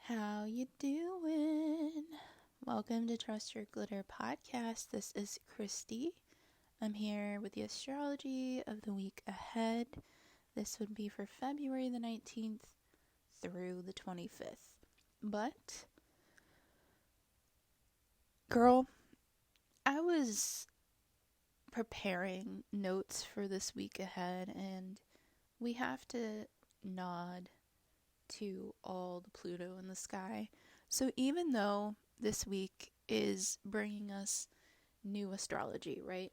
How you doing? Welcome to Trust Your Glitter podcast. This is Christy. I'm here with the astrology of the week ahead. This would be for February the 19th through the 25th. But, girl, I was preparing notes for this week ahead, and we have to nod to all the Pluto in the sky. So even though this week is bringing us new astrology, right?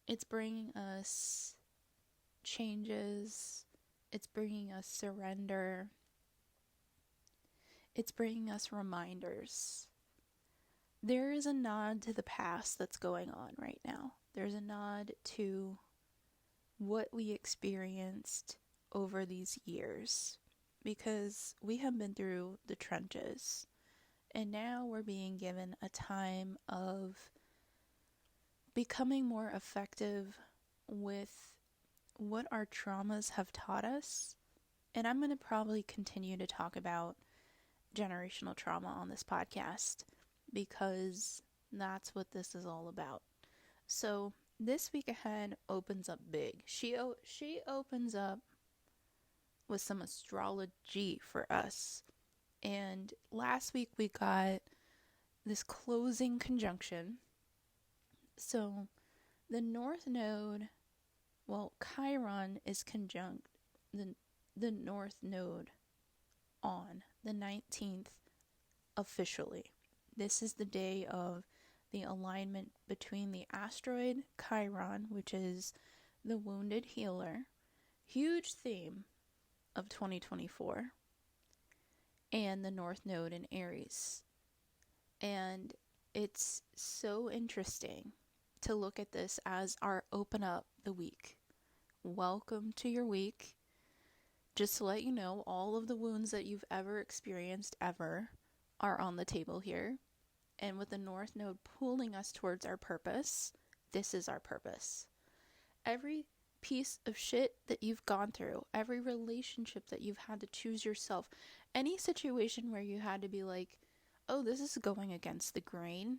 It's bringing us changes. It's bringing us surrender. It's bringing us reminders. There is a nod to the past that's going on right now. There's a nod to what we experienced over these years, because we have been through the trenches, and now we're being given a time of becoming more effective with what our traumas have taught us. And I'm going to probably continue to talk about generational trauma on this podcast, because that's what this is all about. So this week ahead opens up big. She opens up with some astrology for us. And last week we got this closing conjunction. So the North Node, Chiron is conjunct the North Node on the 19th officially. This is the day of the alignment between the asteroid Chiron, which is the wounded healer, huge theme of 2024, and the North Node in Aries. And it's so interesting to look at this as our open up the week. Welcome to your week. Just to let you know, all of the wounds that you've ever experienced ever are on the table here. And with the North Node pulling us towards our purpose, this is our purpose. Every piece of shit that you've gone through, every relationship that you've had to choose yourself, any situation where you had to be like, oh, this is going against the grain,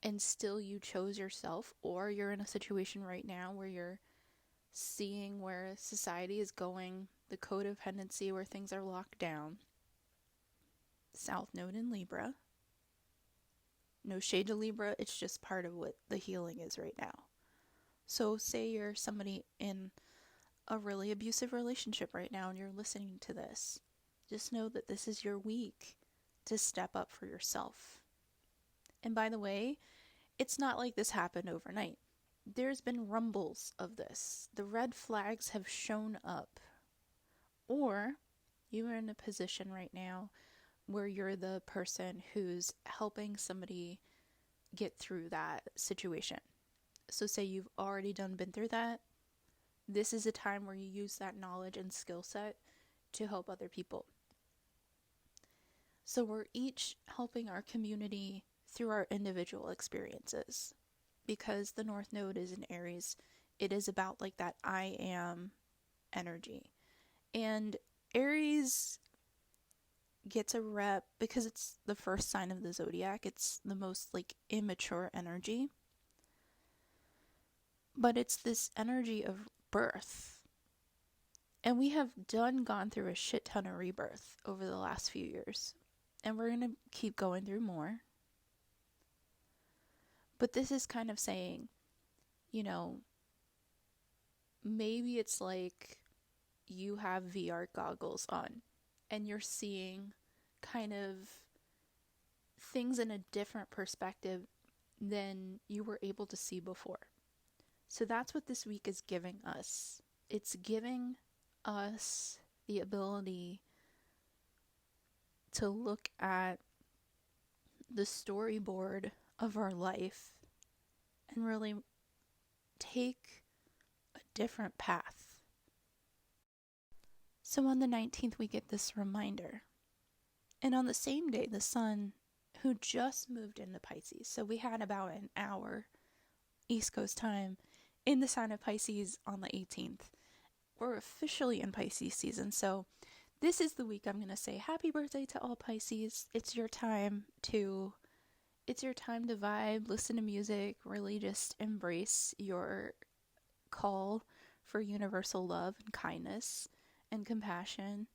and still you chose yourself, or you're in a situation right now where you're seeing where society is going, the codependency where things are locked down. South Node in Libra. No shade to Libra, it's just part of what the healing is right now. So say you're somebody in a really abusive relationship right now and you're listening to this. Just know that this is your week to step up for yourself. And by the way, it's not like this happened overnight. There's been rumbles of this. The red flags have shown up. Or you're in a position right now where you're the person who's helping somebody get through that situation. So say you've already been through that. This is a time where you use that knowledge and skill set to help other people. So we're each helping our community through our individual experiences. Because the North Node is in Aries, it is about like that I am energy. And Aries gets a rep because it's the first sign of the zodiac. It's the most like immature energy. But it's this energy of birth. And we have gone through a shit ton of rebirth over the last few years. And we're going to keep going through more. But this is kind of saying, maybe it's like you have VR goggles on and you're seeing kind of things in a different perspective than you were able to see before. So that's what this week is giving us. It's giving us the ability to look at the storyboard of our life and really take a different path. So on the 19th, we get this reminder. And on the same day, the sun, who just moved into Pisces, so we had about an hour East Coast time in the sign of Pisces on the 18th. We're officially in Pisces season, so this is the week I'm going to say happy birthday to all Pisces. It's your time to vibe, listen to music, really just embrace your call for universal love and kindness and compassion,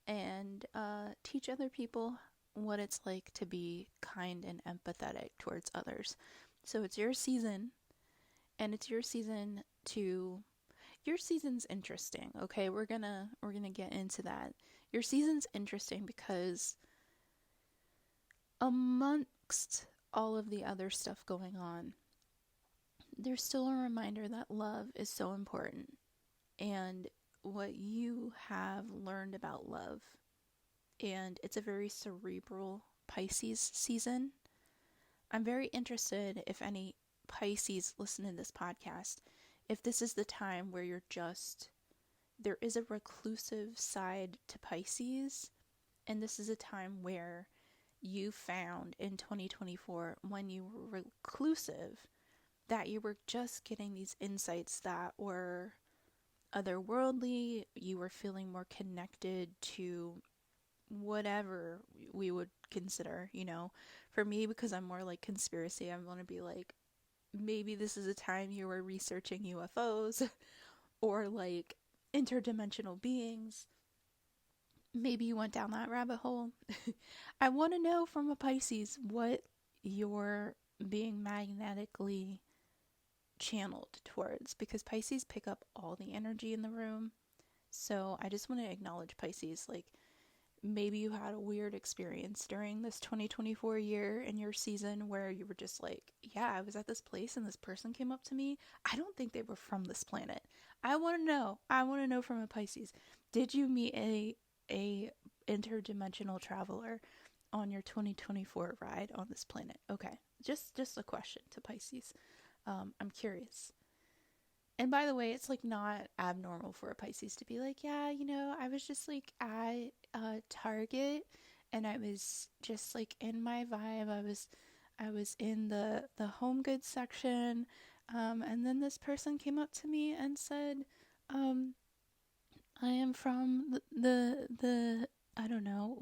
and teach other people what it's like to be kind and empathetic towards others. So it's your season, and it's your season to your season's interesting. Okay, we're gonna get into that. Your season's interesting because amongst all of the other stuff going on, there's still a reminder that love is so important, and what you have learned about love. And it's a very cerebral Pisces season. I'm very interested if any Pisces listen to this podcast, if this is the time where there is a reclusive side to Pisces, and this is a time where you found in 2024, when you were reclusive, that you were just getting these insights that were otherworldly, you were feeling more connected to whatever we would consider, For me, because I'm more like conspiracy, I'm going to be like, maybe this is a time you were researching UFOs or like interdimensional beings. Maybe you went down that rabbit hole. I want to know from a Pisces what you're being magnetically channeled towards, because Pisces pick up all the energy in the room. So I just want to acknowledge Pisces. Like, maybe you had a weird experience during this 2024 year in your season where you were just like, yeah, I was at this place and this person came up to me. I don't think they were from this planet. I want to know from a Pisces. Did you meet a interdimensional traveler on your 2024 ride on this planet? Okay, just a question to Pisces. I'm curious. And by the way, it's like not abnormal for a Pisces to be like, yeah, I was just like at Target, and I was just like in my vibe. I was in the home goods section, and then this person came up to me and said, I am from the I don't know,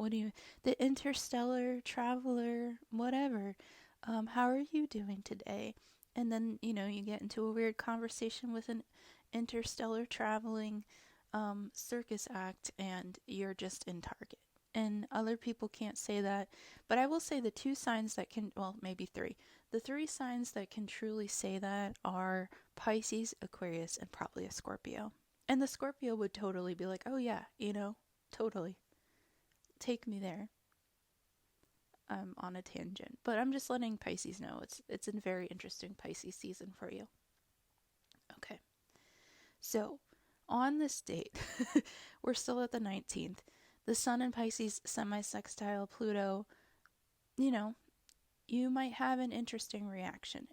the interstellar traveler, whatever. How are you doing today? And then, you get into a weird conversation with an interstellar traveling circus act, and you're just in Target. And other people can't say that. But I will say the two signs that can, well, maybe three. The three signs that can truly say that are Pisces, Aquarius, and probably a Scorpio. And the Scorpio would totally be like, oh yeah, totally. Take me there. I'm on a tangent, but I'm just letting Pisces know it's a very interesting Pisces season for you. Okay, so on this date, we're still at the 19th. The Sun in Pisces semi-sextile Pluto. You might have an interesting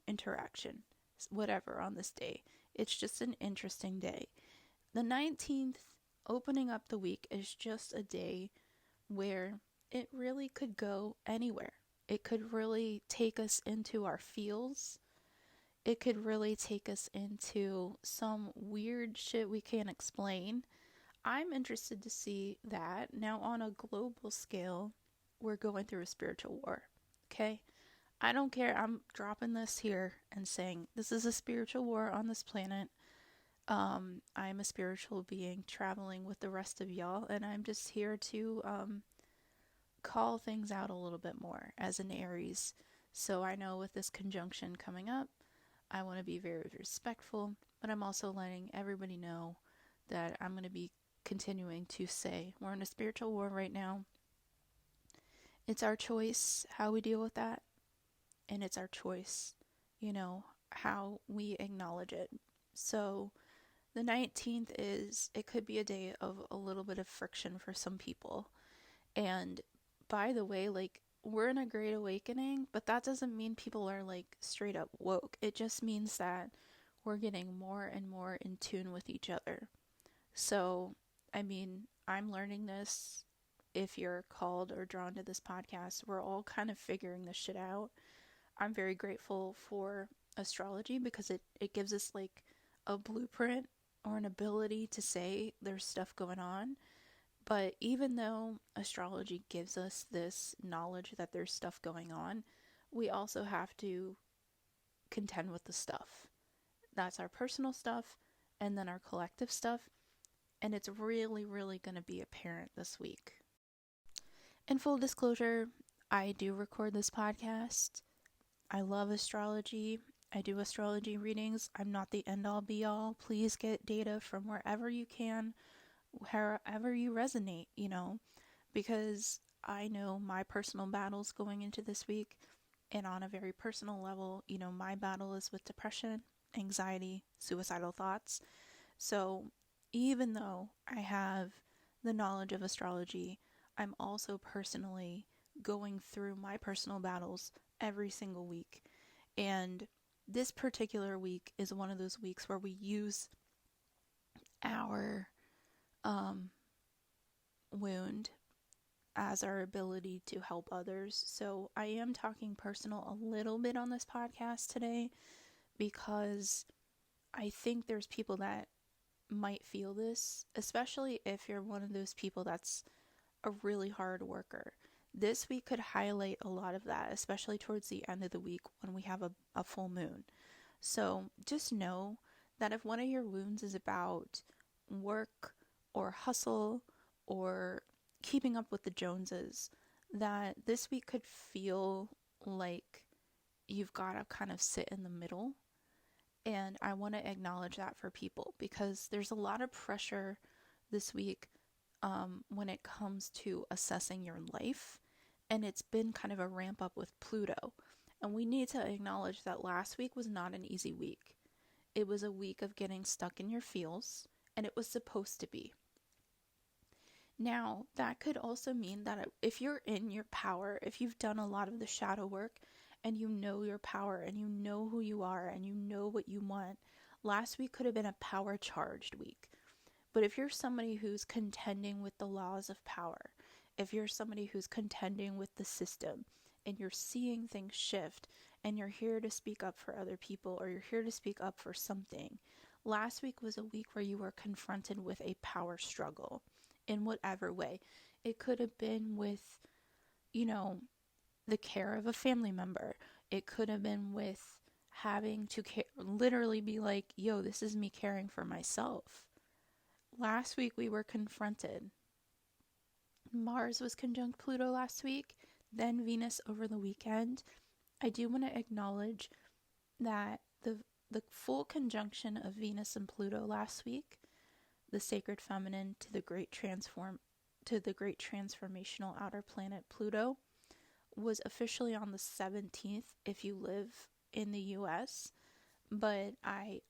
interaction, whatever on this day. It's just an interesting day. The 19th, opening up the week, is just a day where it really could go anywhere. It could really take us into our feels. It could really take us into some weird shit we can't explain. I'm interested to see that. Now, on a global scale, we're going through a spiritual war. Okay? I don't care. I'm dropping this here and saying this is a spiritual war on this planet. I'm a spiritual being traveling with the rest of y'all, and I'm just here to call things out a little bit more as an Aries. So I know with this conjunction coming up, I want to be very respectful, but I'm also letting everybody know that I'm going to be continuing to say we're in a spiritual war right now. It's our choice how we deal with that, and it's our choice, how we acknowledge it. So the 19th it could be a day of a little bit of friction for some people. And by the way, like, we're in a great awakening, but that doesn't mean people are like straight up woke. It just means that we're getting more and more in tune with each other. So, I'm learning this. If you're called or drawn to this podcast, we're all kind of figuring this shit out. I'm very grateful for astrology because it gives us like a blueprint or an ability to say there's stuff going on. But even though astrology gives us this knowledge that there's stuff going on, we also have to contend with the stuff. That's our personal stuff and then our collective stuff. And it's really, really going to be apparent this week. In full disclosure, I do record this podcast. I love astrology. I do astrology readings. I'm not the end-all be-all. Please get data from wherever you can, wherever you resonate, because I know my personal battles going into this week. And on a very personal level, my battle is with depression, anxiety, suicidal thoughts. So even though I have the knowledge of astrology, I'm also personally going through my personal battles every single week. And this particular week is one of those weeks where we use our wound as our ability to help others. So I am talking personal a little bit on this podcast today because I think there's people that might feel this, especially if you're one of those people that's a really hard worker. This week could highlight a lot of that, especially towards the end of the week when we have a full moon. So just know that if one of your wounds is about work or hustle or keeping up with the Joneses, that this week could feel like you've got to kind of sit in the middle. And I want to acknowledge that for people because there's a lot of pressure this week when it comes to assessing your life. And it's been kind of a ramp up with Pluto. And we need to acknowledge that last week was not an easy week. It was a week of getting stuck in your feels, and it was supposed to be. Now, that could also mean that if you're in your power, if you've done a lot of the shadow work, and you know your power, and you know who you are, and you know what you want, last week could have been a power-charged week. But if you're somebody who's contending with the laws of power, if you're somebody who's contending with the system, and you're seeing things shift, and you're here to speak up for other people, or you're here to speak up for something, last week was a week where you were confronted with a power struggle in whatever way. It could have been with, the care of a family member. It could have been with having to literally be like, yo, this is me caring for myself. Last week we were confronted. Mars was conjunct Pluto last week, then Venus over the weekend. I do want to acknowledge that the full conjunction of Venus and Pluto last week, the sacred feminine to the great transformational outer planet Pluto, was officially on the 17th if you live in the US, but I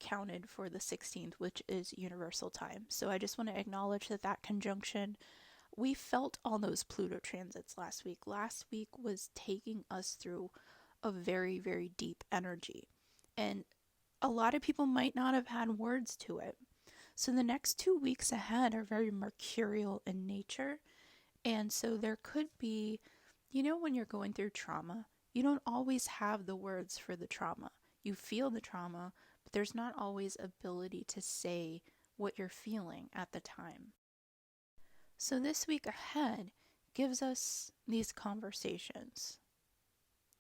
counted for the 16th, which is universal time. So I just want to acknowledge that conjunction, we felt all those Pluto transits last week. Last week was taking us through a very, very deep energy, and a lot of people might not have had words to it. So the next 2 weeks ahead are very mercurial in nature, and so there could be, when you're going through trauma, you don't always have the words for the trauma. You feel the trauma, but there's not always ability to say what you're feeling at the time. So this week ahead gives us these conversations.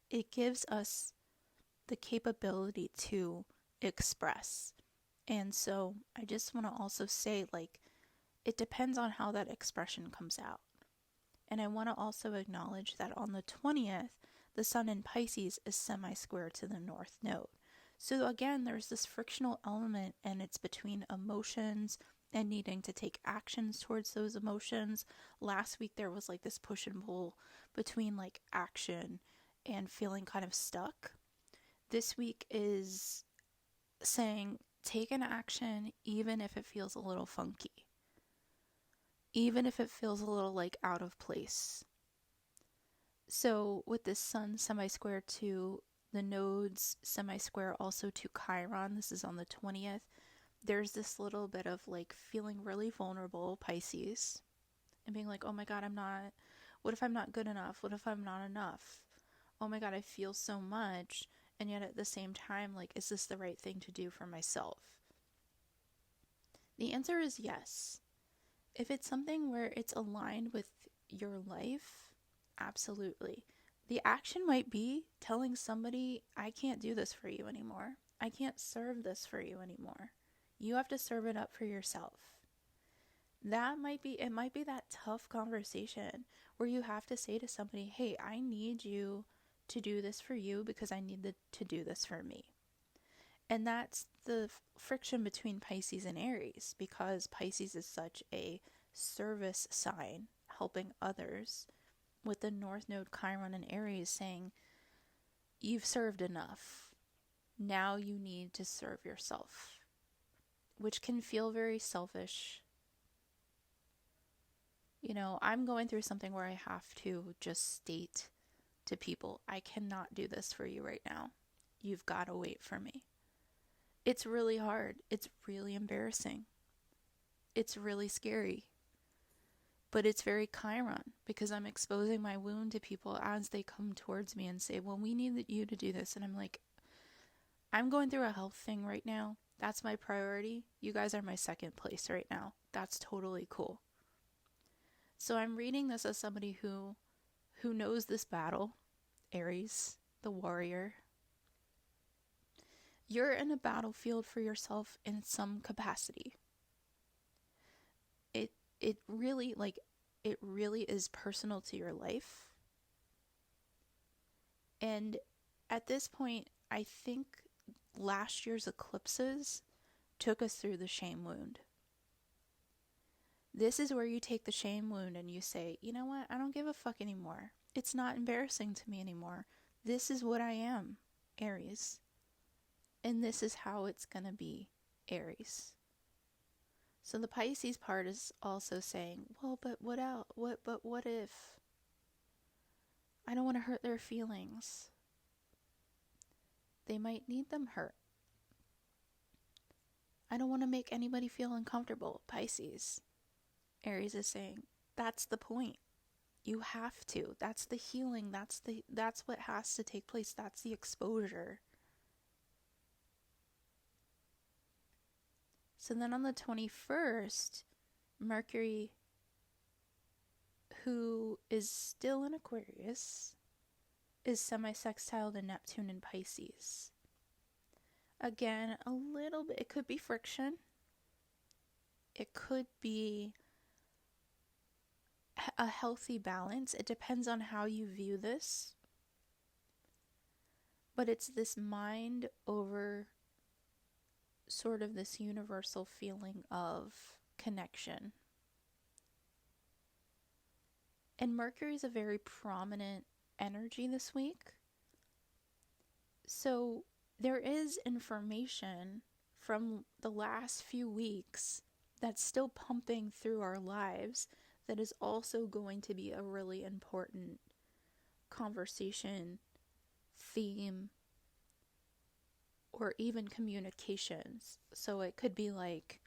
It gives us the capability to express. And so I just want to also say, it depends on how that expression comes out. And I want to also acknowledge that on the 20th, the sun in Pisces is semi-square to the North Node. So again, there's this frictional element, and it's between emotions and needing to take actions towards those emotions. Last week, there was this push and pull between action and feeling kind of stuck. This week is saying, take an action even if it feels a little funky. Even if it feels a little out of place. So with this sun semi-square to the nodes, semi-square also to Chiron, this is on the 20th, there's this little bit of feeling really vulnerable, Pisces, and being oh my God, what if I'm not good enough? What if I'm not enough? Oh my God, I feel so much, and yet at the same time, is this the right thing to do for myself? The answer is yes. If it's something where it's aligned with your life, absolutely. The action might be telling somebody, I can't do this for you anymore. I can't serve this for you anymore. You have to serve it up for yourself. It might be that tough conversation where you have to say to somebody, hey, I need you to do this for you because I need to do this for me. And that's the friction between Pisces and Aries, because Pisces is such a service sign, helping others, with the North Node Chiron and Aries saying, you've served enough. Now you need to serve yourself, which can feel very selfish. You know, I'm going through something where I have to just state to people, I cannot do this for you right now. You've got to wait for me. It's really hard. It's really embarrassing. It's really scary. But it's very Chiron, because I'm exposing my wound to people as they come towards me and say, well, we need you to do this. And I'm like, I'm going through a health thing right now. That's my priority. You guys are my second place right now. That's totally cool. So I'm reading this as somebody who knows this battle. Aries, the warrior. You're in a battlefield for yourself in some capacity. It really is personal to your life. And at this point, I think last year's eclipses took us through the shame wound. This is where you take the shame wound and you say, you know what? I don't give a fuck anymore. It's not embarrassing to me anymore. This is what I am, Aries. And this is how it's going to be, Aries. So the Pisces part is also saying, well, but what else? What if? I don't want to hurt their feelings. They might need them hurt. I don't want to make anybody feel uncomfortable, Pisces. Aries is saying, that's the point. You have to. That's the healing. That's what has to take place. That's the exposure. So then on the 21st, Mercury, who is still in Aquarius, is semi-sextile to Neptune in Pisces. Again, a little bit, it could be friction. It could be a healthy balance. It depends on how you view this. But it's this mind over sort of this universal feeling of connection. And Mercury is a very prominent energy this week. So there is information from the last few weeks that's still pumping through our lives that is also going to be a really important conversation, theme, or even communications. So it could be like,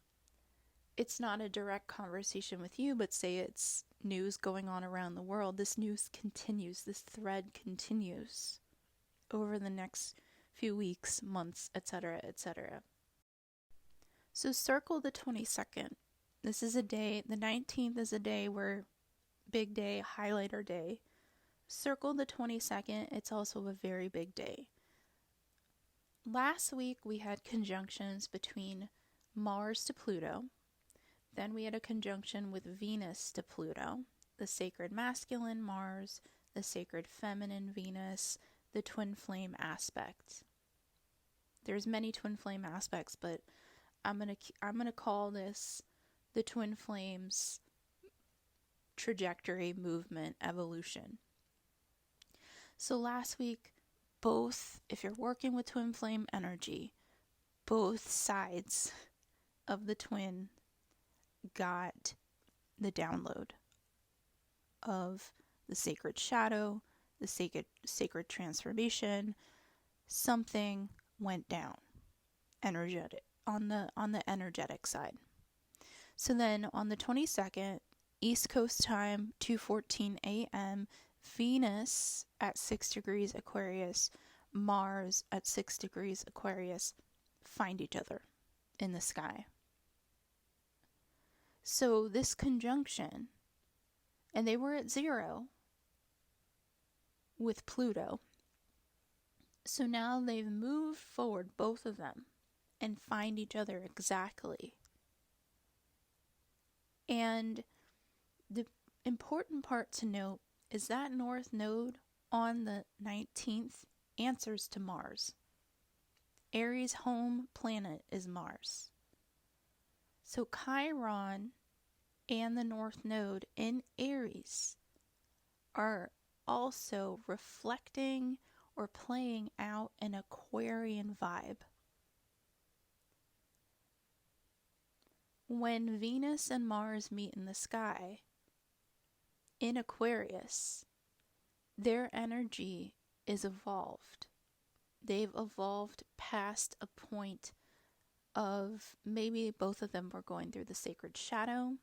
it's not a direct conversation with you, but say it's news going on around the world. This news continues, this thread continues over the next few weeks, months, etc., etc. So circle the 22nd. This is a day, the 19th is a day where, big day, highlighter day. Circle the 22nd, it's also a very big day. Last week we had conjunctions between Mars to Pluto. Then we had a conjunction with Venus to Pluto, the sacred masculine Mars, the sacred feminine Venus, the twin flame aspect. There's many twin flame aspects, but I'm gonna call this the twin flames trajectory, movement, evolution. So last week, both, if you're working with twin flame energy, both sides of the twin got the download of the sacred shadow, the sacred transformation. Something went down energetic on the energetic side. So then on the 22nd, East Coast time, 2:14 a.m., Venus at 6 degrees Aquarius, Mars at 6 degrees Aquarius find each other in the sky. So this conjunction, and they were at 0 with Pluto. So now they've moved forward, both of them, and find each other exactly. And the important part to note is that North Node on the 19th answers to Mars. Aries' home planet is Mars. So Chiron and the North Node in Aries are also reflecting or playing out an Aquarian vibe. When Venus and Mars meet in the sky in Aquarius, their energy is evolved. They've evolved past a point of maybe both of them were going through the sacred shadow,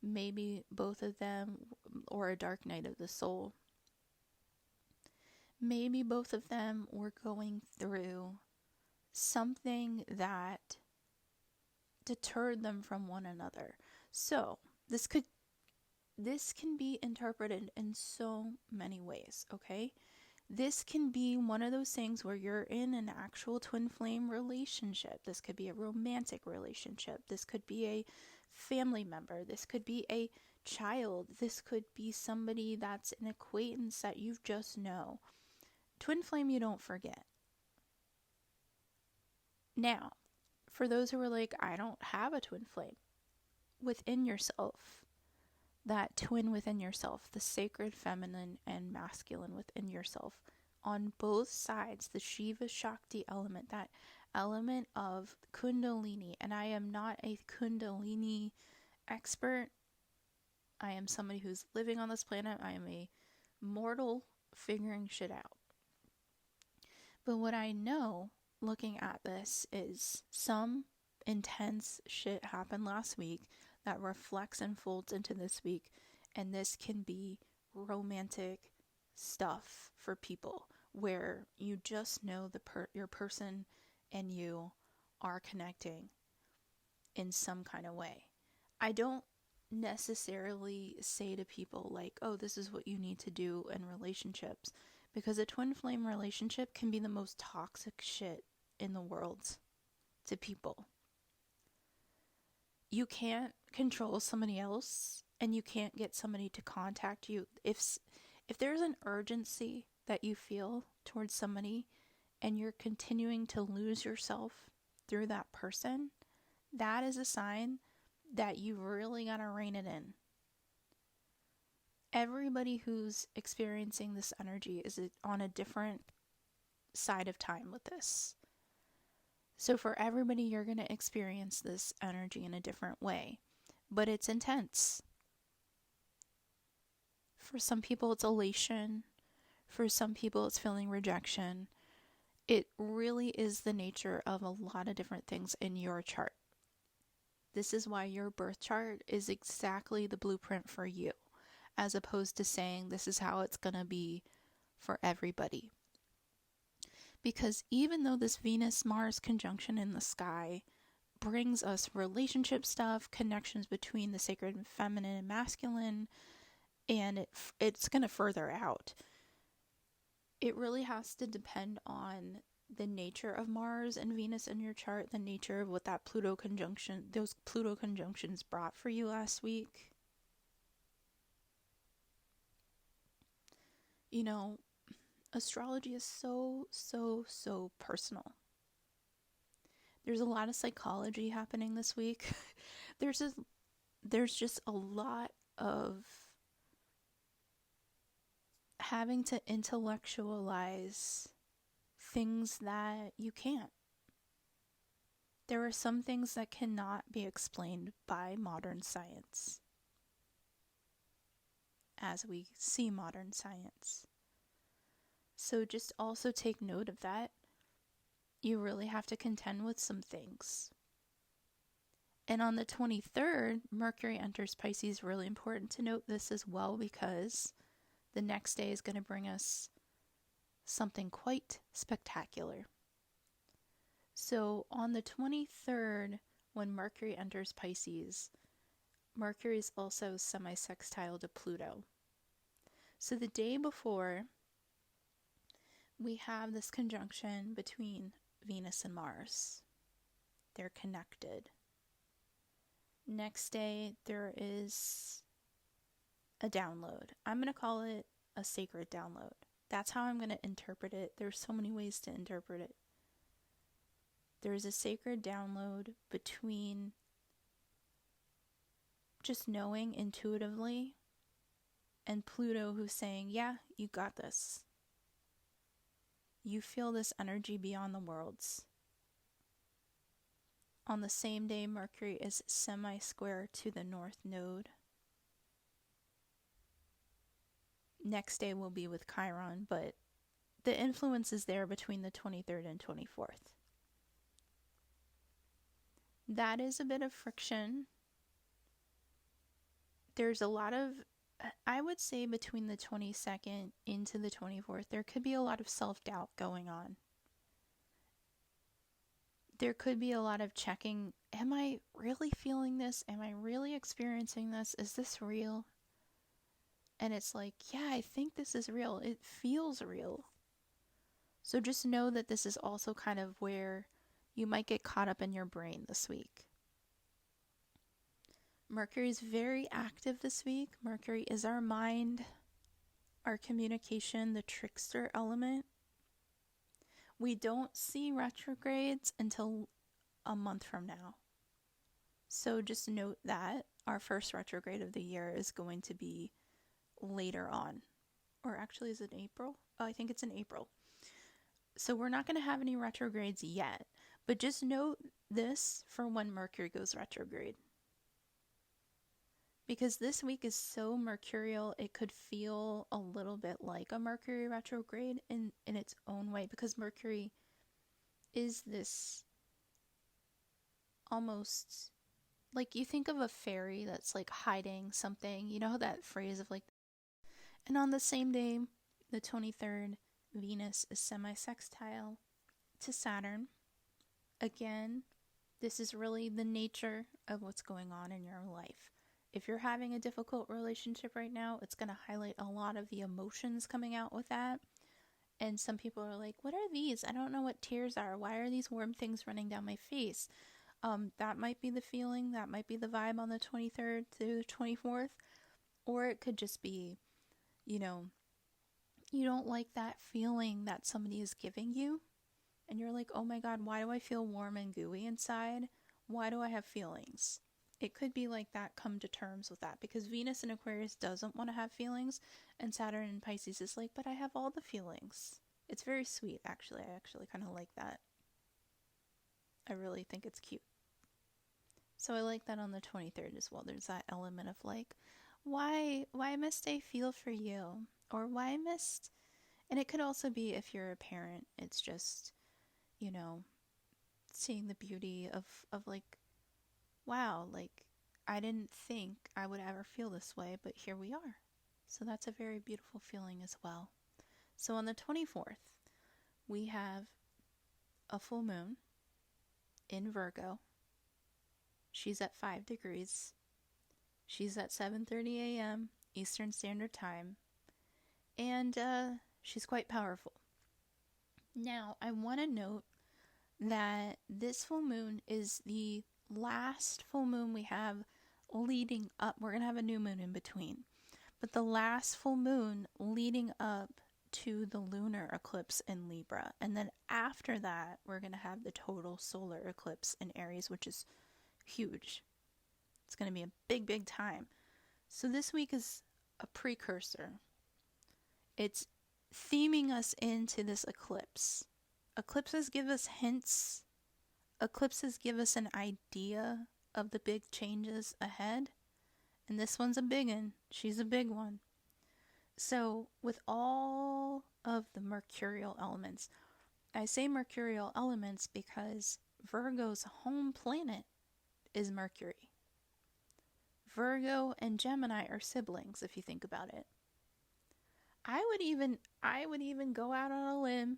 maybe both of them, or a dark night of the soul. Maybe both of them were going through something that deterred them from one another. So this can be interpreted in so many ways, okay? This can be one of those things where you're in an actual twin flame relationship. This could be a romantic relationship. This could be a family member. This could be a child. This could be somebody that's an acquaintance that you just know. Twin flame, you don't forget. Now, for those who are like, I don't have a twin flame, within yourself, that twin within yourself, the sacred feminine and masculine within yourself, on both sides, the Shiva Shakti element, that element of Kundalini. And I am not a Kundalini expert. I am somebody who's living on this planet. I am a mortal figuring shit out. But what I know, looking at this, is some intense shit happened last week that reflects and folds into this week, and this can be romantic stuff for people where you just know your person and you are connecting in some kind of way. I don't necessarily say to people like, oh, this is what you need to do in relationships, because a twin flame relationship can be the most toxic shit in the world to people. You can't control somebody else, and you can't get somebody to contact you. If there's an urgency that you feel towards somebody and you're continuing to lose yourself through that person, that is a sign that you really got to rein it in. Everybody who's experiencing this energy is on a different side of time with this. So for everybody, you're going to experience this energy in a different way, but it's intense. For some people, it's elation. For some people, it's feeling rejection. It really is the nature of a lot of different things in your chart. This is why your birth chart is exactly the blueprint for you, as opposed to saying this is how it's going to be for everybody. Because even though this Venus-Mars conjunction in the sky brings us relationship stuff, connections between the sacred and feminine and masculine, and it's going to further out, it really has to depend on the nature of Mars and Venus in your chart, the nature of what that Pluto conjunction, those Pluto conjunctions brought for you last week. You know, astrology is so personal. There's a lot of psychology happening this week. There's just a lot of having to intellectualize things that you can't. There are some things that cannot be explained by modern science, as we see modern science. So just also take note of that. You really have to contend with some things. And on the 23rd, Mercury enters Pisces. Really important to note this as well, because the next day is going to bring us something quite spectacular. So on the 23rd, when Mercury enters Pisces, Mercury is also semi-sextile to Pluto. So the day before, we have this conjunction between Venus and Mars. They're connected. Next day, there is a download. I'm going to call it a sacred download. That's how I'm going to interpret it. There's so many ways to interpret it. There's a sacred download between just knowing intuitively and Pluto, who's saying, yeah, you got this. You feel this energy beyond the worlds. On the same day, Mercury is semi-square to the North Node. Next day will be with Chiron, but the influence is there between the 23rd and 24th. That is a bit of friction. There's a lot of, I would say between the 22nd into the 24th, there could be a lot of self-doubt going on. There could be a lot of checking, am I really feeling this? Am I really experiencing this? Is this real? And it's like, yeah, I think this is real. It feels real. So just know that this is also kind of where you might get caught up in your brain this week. Mercury is very active this week. Mercury is our mind, our communication, the trickster element. We don't see retrogrades until a month from now. So just note that our first retrograde of the year is going to be later on. Or actually, is it April? Oh, I think it's in April. So we're not going to have any retrogrades yet. But just note this for when Mercury goes retrograde. Because this week is so mercurial, it could feel a little bit like a Mercury retrograde in its own way. Because Mercury is this almost, like you think of a fairy that's like hiding something. You know that phrase of like, and on the same day, the 23rd, Venus is semi-sextile to Saturn. Again, this is really the nature of what's going on in your life. If you're having a difficult relationship right now, it's going to highlight a lot of the emotions coming out with that. And some people are like, what are these? I don't know what tears are. Why are these warm things running down my face? That might be the feeling. That might be the vibe on the 23rd to the 24th. Or it could just be, you don't like that feeling that somebody is giving you. And you're like, oh my God, why do I feel warm and gooey inside? Why do I have feelings? It could be like that, come to terms with that. Because Venus in Aquarius doesn't want to have feelings. And Saturn in Pisces is like, but I have all the feelings. It's very sweet, actually. I actually kind of like that. I really think it's cute. So I like that on the 23rd as well. There's that element of like, why must I feel for you? Or why must... And it could also be if you're a parent. It's just, seeing the beauty of like, wow, like I didn't think I would ever feel this way, but here we are. So that's a very beautiful feeling as well. So on the 24th, we have a full moon in Virgo. She's at 5 degrees. She's at 7:30 a.m. Eastern Standard Time. And she's quite powerful. Now, I want to note that this full moon is the last full moon we have leading up. We're going to have a new moon in between. But the last full moon leading up to the lunar eclipse in Libra. And then after that, we're going to have the total solar eclipse in Aries, which is huge. It's going to be a big, big time. So this week is a precursor. It's theming us into this eclipse. Eclipses give us hints. Eclipses give us an idea of the big changes ahead. And this one's a big one. She's a big one. So with all of the mercurial elements, I say mercurial elements because Virgo's home planet is Mercury. Virgo and Gemini are siblings, if you think about it. I would even go out on a limb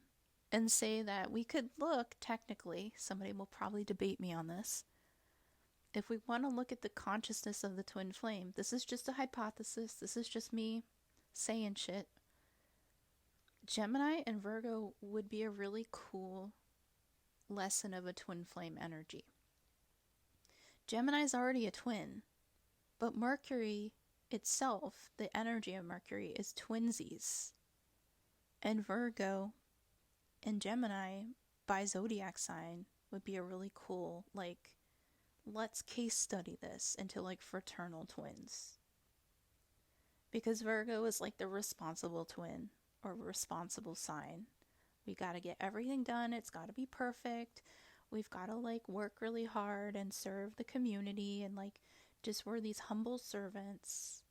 and say that we could look, technically, somebody will probably debate me on this, if we want to look at the consciousness of the twin flame, this is just a hypothesis. This is just me saying shit. Gemini and Virgo would be a really cool lesson of a twin flame energy. Gemini is already a twin, but Mercury itself, the energy of Mercury, is twinsies. And Virgo and Gemini by zodiac sign would be a really cool, like, let's case study this into like fraternal twins. Because Virgo is like the responsible twin or responsible sign. We got to get everything done. It's got to be perfect. We've got to like work really hard and serve the community, and like just we're these humble servants.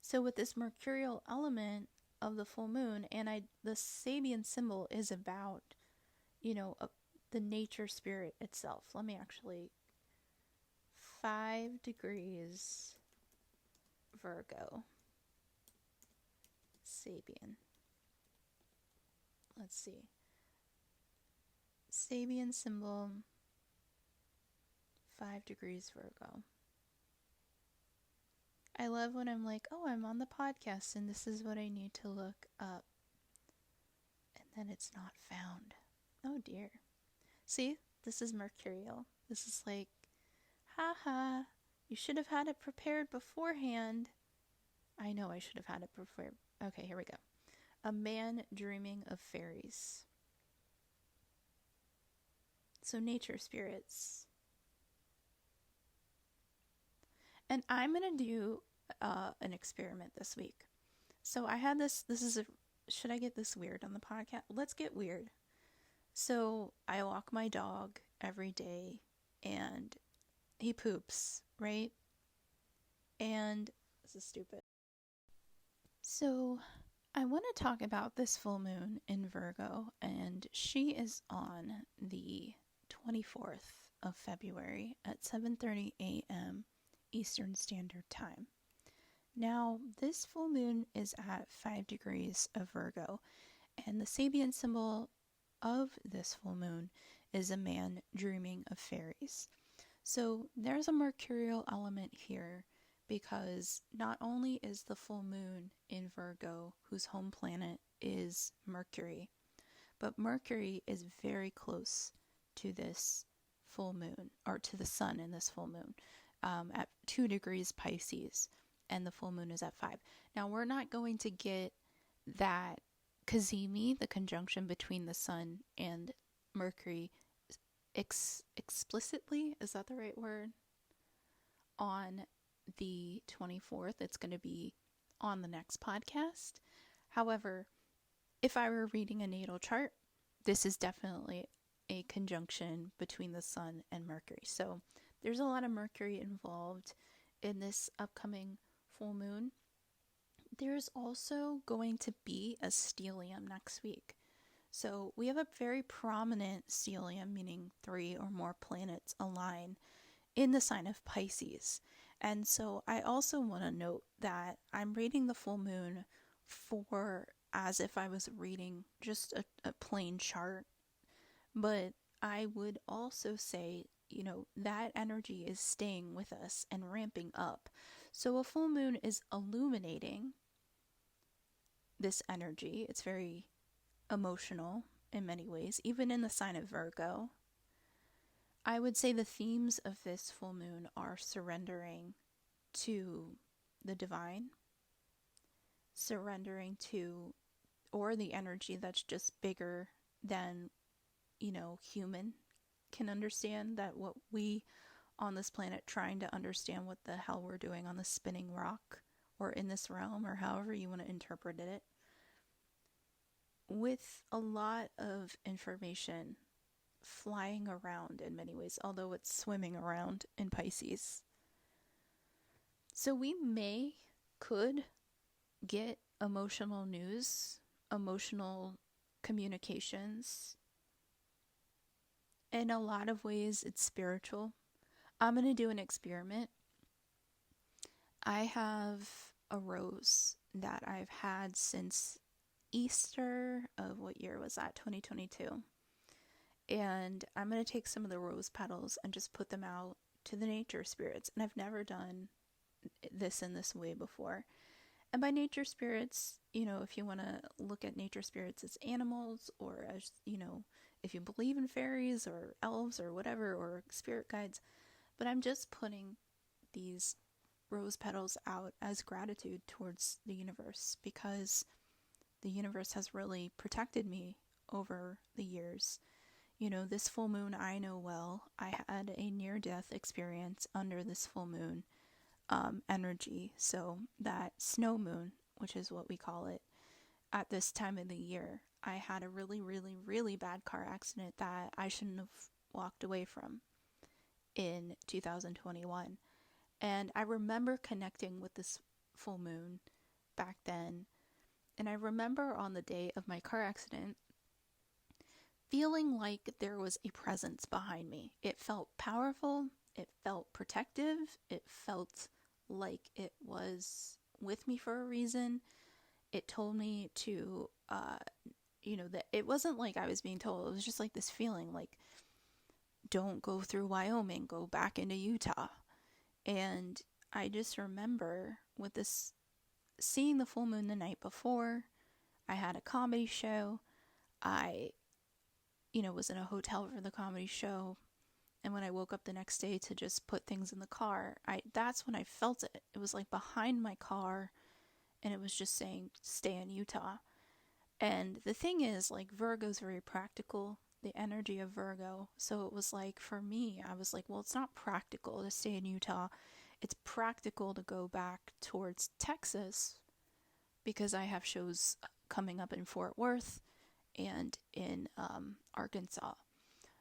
So with this mercurial element of the full moon, and the Sabian symbol is about, the nature spirit itself. Let me actually, 5 degrees Virgo, Sabian. Let's see. Sabian symbol, 5 degrees Virgo. I love when I'm like, oh, I'm on the podcast and this is what I need to look up. And then it's not found. Oh dear. See, this is mercurial. This is like, haha, you should have had it prepared beforehand. I know I should have had it prepared. Okay, here we go. A man dreaming of fairies. So nature spirits. And I'm going to do an experiment this week. So I had should I get this weird on the podcast? Let's get weird. So I walk my dog every day and he poops, right? And this is stupid. So I want to talk about this full moon in Virgo, and she is on the 24th of February at 7:30 a.m. Eastern Standard Time. Now, this full moon is at 5 degrees of Virgo, and the Sabian symbol of this full moon is a man dreaming of fairies. So there's a mercurial element here, because not only is the full moon in Virgo, whose home planet is Mercury, but Mercury is very close to this full moon, or to the sun in this full moon, at 2 degrees Pisces, and the full moon is at 5. Now, we're not going to get that Cazimi, the conjunction between the sun and Mercury, explicitly, is that the right word? On the 24th. It's going to be on the next podcast. However, if I were reading a natal chart, this is definitely a conjunction between the sun and Mercury. So there's a lot of Mercury involved in this upcoming full moon. There's also going to be a stellium next week. So we have a very prominent stellium, meaning 3 or more planets align in the sign of Pisces. And so I also want to note that I'm reading the full moon as if I was reading just a plain chart. But I would also say, that energy is staying with us and ramping up. So a full moon is illuminating this energy. It's very emotional in many ways, even in the sign of Virgo. I would say the themes of this full moon are surrendering to the divine, surrendering to, or the energy that's just bigger than, human can understand, that what we on this planet trying to understand what the hell we're doing on the spinning rock or in this realm, or however you want to interpret it, with a lot of information flying around in many ways, although it's swimming around in Pisces. So we could get emotional news, emotional communications. In a lot of ways, it's spiritual. I'm going to do an experiment. I have a rose that I've had since Easter of, what year was that? 2022. And I'm going to take some of the rose petals and just put them out to the nature spirits. And I've never done this in this way before. And by nature spirits, if you want to look at nature spirits as animals, or as, if you believe in fairies or elves or whatever, or spirit guides, but I'm just putting these rose petals out as gratitude towards the universe, because the universe has really protected me over the years. This full moon I know well. I had a near-death experience under this full moon energy. So that snow moon, which is what we call it, at this time of the year, I had a really, really, really bad car accident that I shouldn't have walked away from in 2021. And I remember connecting with this full moon back then. And I remember on the day of my car accident feeling like there was a presence behind me. It felt powerful. It felt protective. It felt like it was with me for a reason. It told me to, that it wasn't like I was being told. It was just like this feeling like, don't go through Wyoming, go back into Utah. And I just remember with this, seeing the full moon the night before. I had a comedy show. I, was in a hotel for the comedy show. And when I woke up the next day to just put things in the car, that's when I felt it. It was like behind my car, and it was just saying, stay in Utah. And the thing is, like, Virgo's very practical, the energy of Virgo. So it was like, for me, I was like, well, it's not practical to stay in Utah. It's practical to go back towards Texas, because I have shows coming up in Fort Worth and in Arkansas.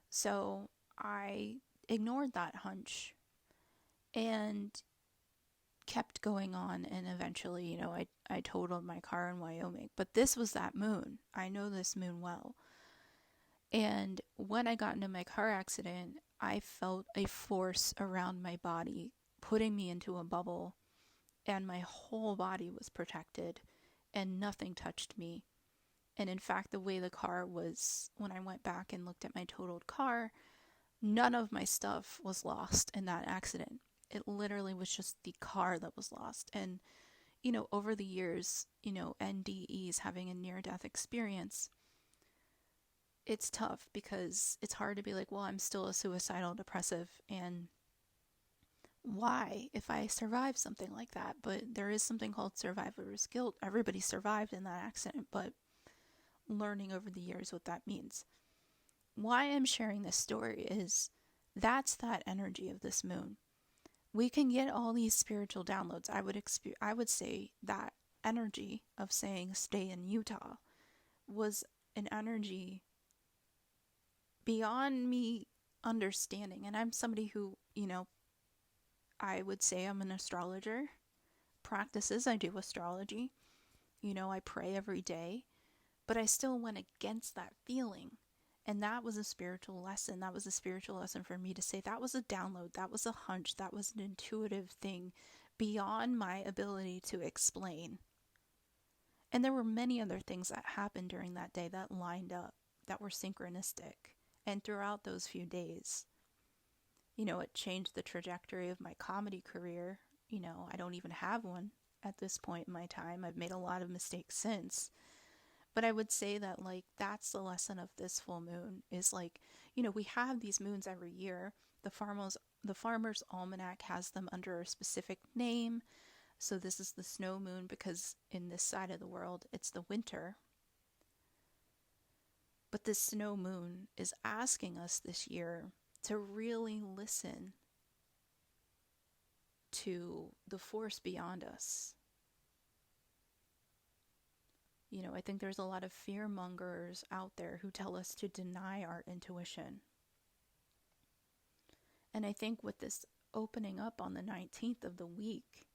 So I ignored that hunch and kept going on, and eventually, I totaled my car in Wyoming. But this was that moon. I know this moon well. And when I got into my car accident, I felt a force around my body putting me into a bubble, and my whole body was protected and nothing touched me. And in fact, the way the car was, when I went back and looked at my totaled car, none of my stuff was lost in that accident. It literally was just the car that was lost. And, over the years, NDEs, having a near-death experience, it's tough because it's hard to be like, well, I'm still a suicidal depressive, and why if I survive something like that? But there is something called survivor's guilt. Everybody survived in that accident, but learning over the years what that means. Why I'm sharing this story is that's that energy of this moon. We can get all these spiritual downloads. I would say that energy of saying stay in Utah was an energy beyond me understanding. And I'm somebody who, I would say I'm an astrologer. I do astrology. I pray every day. But I still went against that feeling. And that was a spiritual lesson. That was a spiritual lesson for me to say that was a download. That was a hunch. That was an intuitive thing beyond my ability to explain. And there were many other things that happened during that day that lined up, that were synchronistic. And throughout those few days, it changed the trajectory of my comedy career. I don't even have one at this point in my time. I've made a lot of mistakes since. But I would say that, that's the lesson of this full moon is, we have these moons every year. The Farmer's Almanac has them under a specific name. So this is the snow moon because in this side of the world, it's the winter. But this snow moon is asking us this year to really listen to the force beyond us. I think there's a lot of fear mongers out there who tell us to deny our intuition. And I think with this opening up on the 19th of the week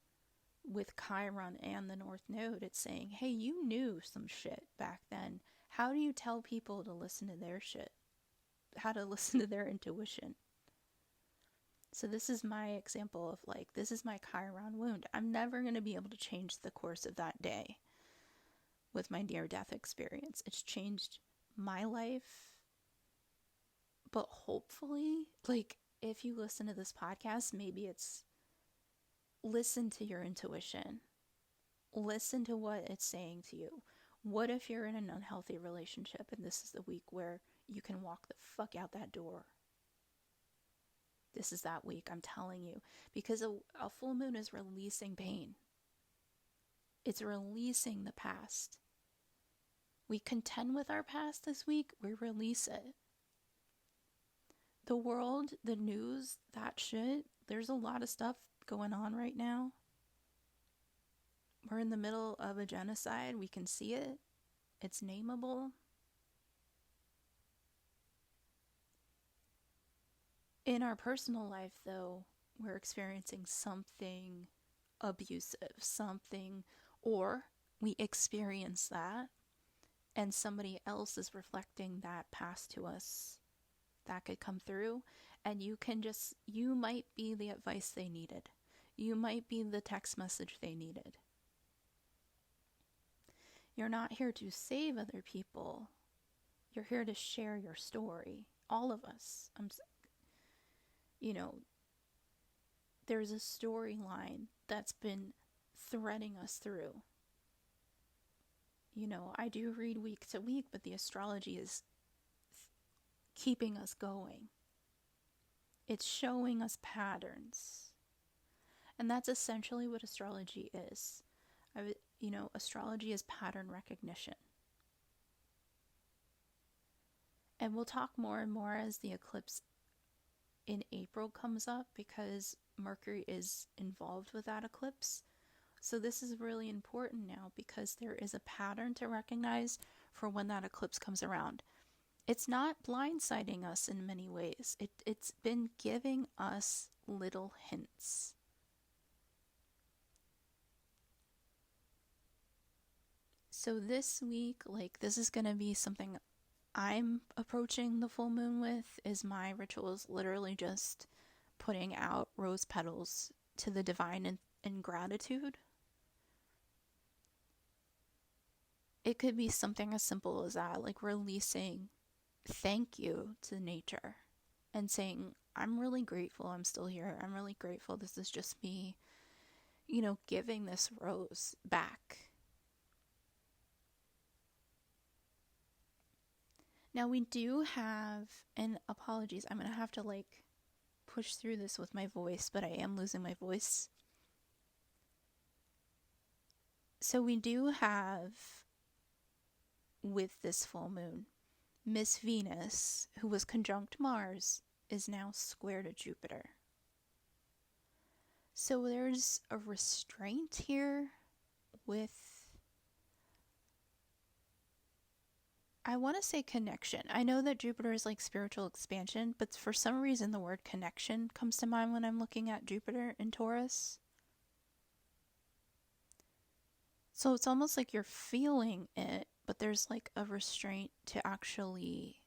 with Chiron and the North Node, it's saying, hey, you knew some shit back then. How do you tell people to listen to their shit? How to listen to their intuition? So this is my example of this is my Chiron wound. I'm never going to be able to change the course of that day with my near-death experience. It's changed my life But hopefully, like, if you listen to this podcast, maybe it's listen to your intuition. Listen to what it's saying to you. What if you're in an unhealthy relationship and this is the week where you can walk the fuck out that door? This is that week, I'm telling you. Because a full moon is releasing pain. It's releasing the past. We contend with our past this week, we release it. The world, the news, that shit, there's a lot of stuff going on right now. We're in the middle of a genocide. We can see it. It's nameable. In our personal life, though, we're experiencing something abusive, or we experience that, and somebody else is reflecting that past to us. That could come through, and you might be the advice they needed. You might be the text message they needed. You're not here to save other people. You're here to share your story. All of us. There's a storyline that's been threading us through. I do read week to week, but the astrology is keeping us going. It's showing us patterns. And that's essentially what astrology is. Astrology is pattern recognition. And we'll talk more and more as the eclipse in April comes up, because Mercury is involved with that eclipse. So this is really important now, because there is a pattern to recognize for when that eclipse comes around. It's not blindsiding us in many ways. It's been giving us little hints. So this week, this is going to be something I'm approaching the full moon with, is my rituals literally just putting out rose petals to the divine in gratitude. It could be something as simple as that, like releasing thank you to nature and saying, I'm really grateful I'm still here. I'm really grateful this is just me, giving this rose back. Now we do have, and apologies, I'm going to have to push through this with my voice, but I am losing my voice. So we do have, with this full moon, Miss Venus, who was conjunct Mars, is now square to Jupiter. So there's a restraint here with, I want to say connection. I know that Jupiter is spiritual expansion, but for some reason the word connection comes to mind when I'm looking at Jupiter in Taurus. So it's almost like you're feeling it, but there's a restraint to actually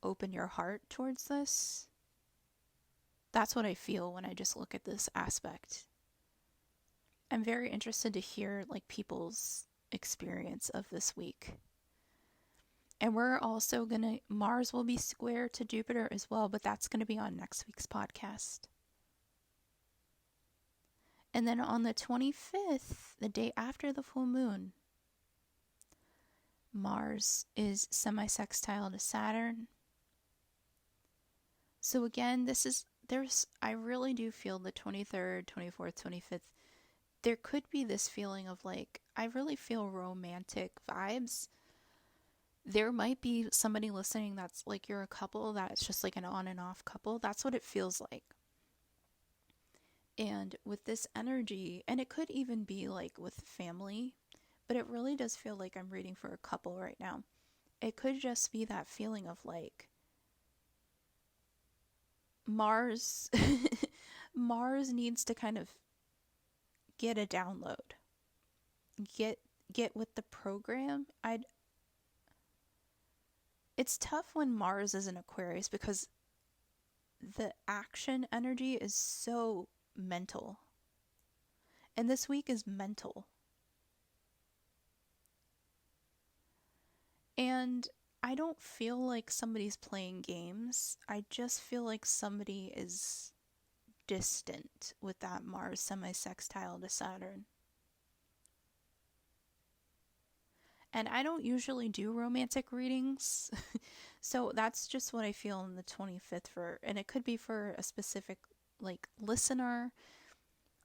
open your heart towards this. That's what I feel when I just look at this aspect. I'm very interested to hear people's experience of this week. And we're also Mars will be square to Jupiter as well, but that's going to be on next week's podcast. And then on the 25th, the day after the full moon, Mars is semi-sextile to Saturn. So again, I really do feel the 23rd, 24th, 25th, there could be this feeling of I really feel romantic vibes. There might be somebody listening that's you're a couple that's just an on and off couple. That's what it feels like. And with this energy, and it could even be with family, but it really does feel like I'm reading for a couple right now. It could just be that feeling of Mars Mars needs to kind of get a download. Get with the program. It's tough when Mars is in Aquarius because the action energy is so mental. And this week is mental. And I don't feel like somebody's playing games. I just feel like somebody is distant with that Mars semi-sextile to Saturn. And I don't usually do romantic readings, so that's just what I feel on the 25th for, and it could be for a specific like listener.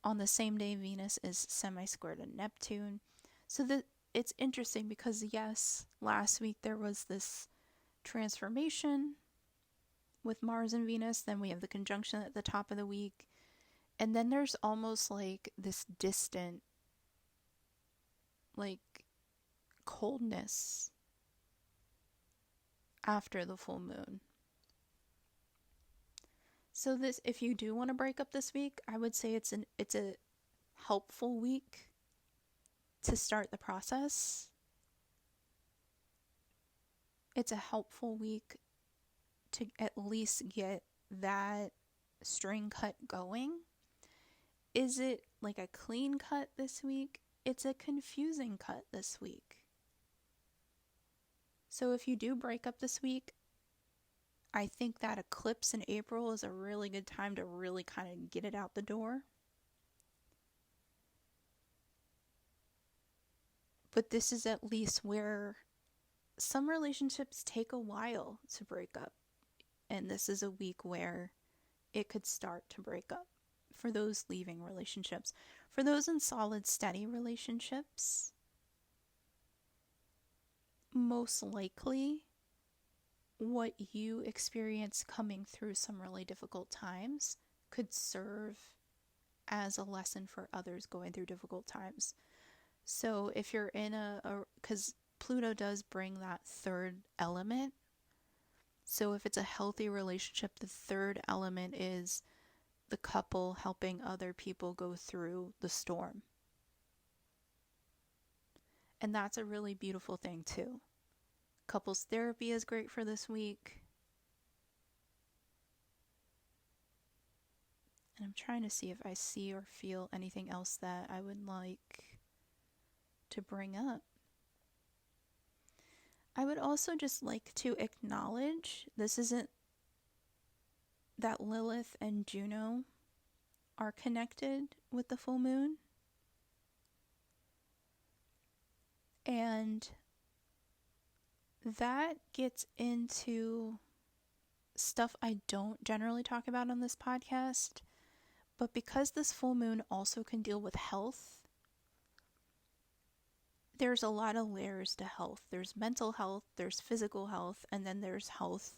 On the same day Venus is semi-squared to Neptune. So it's interesting because yes, last week there was this transformation with Mars and Venus, then we have the conjunction at the top of the week, and then there's almost like this distant like coldness after the full moon. So this, if you do want to break up this week, I would say it's a helpful week to start the process. It's a helpful week to at least get that string cut going. Is it like a clean cut this week? It's a confusing cut this week. So if you do break up this week, I think that eclipse in April is a really good time to really kind of get it out the door. But this is at least where some relationships take a while to break up. And this is a week where it could start to break up for those leaving relationships. For those in solid, steady relationships, most likely what you experience coming through some really difficult times could serve as a lesson for others going through difficult times. So if you're in because Pluto does bring that third element. So if it's a healthy relationship, the third element is the couple helping other people go through the storm. And that's a really beautiful thing too. Couples therapy is great for this week. And I'm trying to see if I see or feel anything else that I would like to bring up. I would also just like to acknowledge this isn't that Lilith and Juno are connected with the full moon. And that gets into stuff I don't generally talk about on this podcast. But because this full moon also can deal with health, there's a lot of layers to health. There's mental health, there's physical health, and then there's health,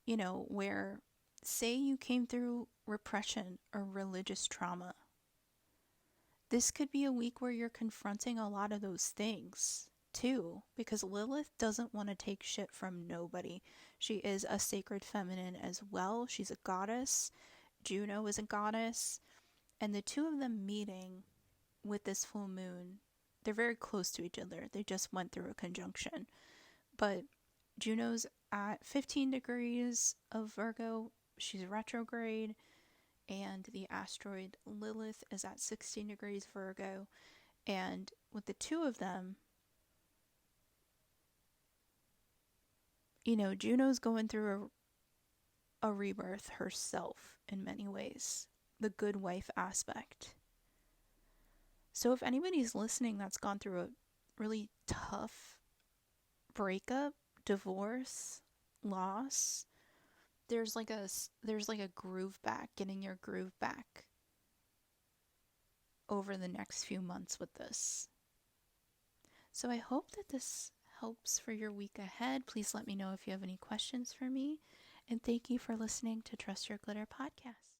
where say you came through repression or religious trauma. This could be a week where you're confronting a lot of those things too, because Lilith doesn't want to take shit from nobody. She is a sacred feminine as well. She's a goddess. Juno is a goddess. And the two of them meeting with this full moon, they're very close to each other. They just went through a conjunction. But Juno's at 15 degrees of Virgo. She's retrograde. And the asteroid Lilith is at 16 degrees Virgo. And with the two of them, Juno's going through a rebirth herself in many ways. The good wife aspect. So if anybody's listening that's gone through a really tough breakup, divorce, loss, there's like a groove back, getting your groove back over the next few months with this. So I hope that this helps for your week ahead. Please let me know if you have any questions for me. And thank you for listening to Trust Your Glitter podcast.